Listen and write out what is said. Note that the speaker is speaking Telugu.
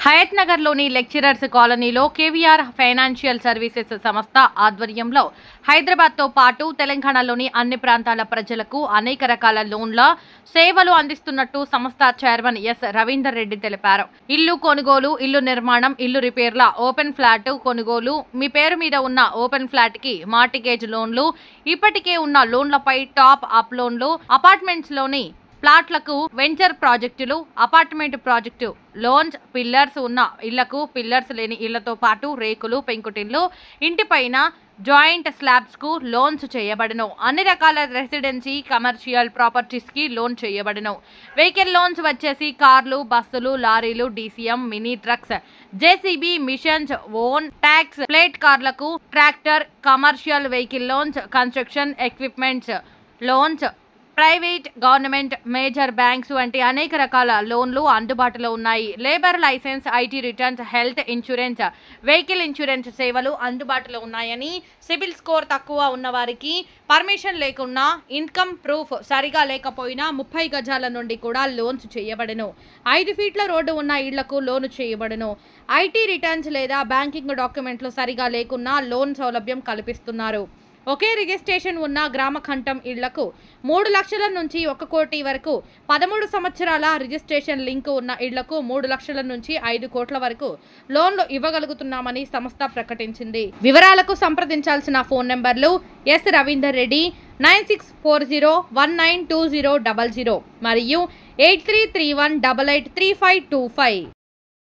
హయత్ నగర్లోని లెక్చరర్స్ కాలనీలో కేవీఆర్ ఫైనాన్షియల్ సర్వీసెస్ సంస్థ ఆధ్వర్యంలో హైదరాబాద్తో పాటు తెలంగాణలోని అన్ని ప్రాంతాల ప్రజలకు అనేక రకాల లోన్ల సేవలు అందిస్తున్నట్టు సంస్థ చైర్మన్ ఎస్ రవీందర్ రెడ్డి తెలిపారు. ఇల్లు కొనుగోలు, ఇల్లు నిర్మాణం, ఇల్లు రిపేర్ల, ఓపెన్ ఫ్లాట్ కొనుగోలు, మీ పేరు మీద ఉన్న ఓపెన్ ఫ్లాట్ కి మార్టిగేజ్ లోన్లు, ఇప్పటికే ఉన్న లోన్లపై టాప్ అప్ లోన్లు, అపార్ట్మెంట్స్ లోని ప్లాట్లకు వెంచర్ ప్రాజెక్టులు, అపార్ట్మెంట్ ప్రాజెక్టు లోన్స్, పిల్లర్స్ ఉన్న ఇళ్లకు, పిల్లర్స్ లేని ఇళ్లతో పాటు రేకులు, పెంకుటిల్లు, ఇంటిపైన జాయింట్ స్లాబ్స్ కు లోన్స్ చేయబడను. అన్ని రకాల రెసిడెన్సీ, కమర్షియల్ ప్రాపర్టీస్ కి లోన్ చేయబడను. వెహికల్ లోన్స్ వచ్చేసి కార్లు, బస్సులు, లారీలు, DCM, mini trucks, JCB, machines, own tax plate కార్లకు, tractor, commercial vehicle loans, construction equipments loans, private, government, major banks వంటి అనేక రకాల లోన్లు అందుబాటులో ఉన్నాయి. Labour licence, IT returns, health insurance, vehicle insurance సేవలు అందుబాటులో ఉన్నాయని, సిబిల్ స్కోర్ తక్కువ ఉన్న వారికి పర్మిషన్ లేకున్నా, ఇన్కమ్ ప్రూఫ్ సరిగా లేకపోయినా 30 గజాల నుండి కూడా లోన్స్ చేయబడను. 5 ఫీట్ల రోడ్డు ఉన్న ఇళ్లకు లోను చేయబడను. ఐటీ రిటర్న్స్ లేదా బ్యాంకింగ్ డాక్యుమెంట్లు సరిగా లేకున్నా లోన్ సౌలభ్యం కల్పిస్తున్నారు. ఒకే రిజిస్ట్రేషన్ ఉన్న గ్రామ ఖండం ఇళ్లకు 3 లక్షల నుంచి 1 కోటి వరకు, 13 సంవత్సరాల రిజిస్ట్రేషన్ లింక్ ఉన్న ఇళ్లకు 3 లక్షల నుంచి 5 కోట్ల వరకు లోన్లు ఇవ్వగలుగుతున్నామని సంస్థ ప్రకటించింది. వివరాలకు సంప్రదించాల్సిన ఫోన్ నెంబర్లు ఎస్ రవీందర్ రెడ్డి 9640192000 మరియు 8331883525.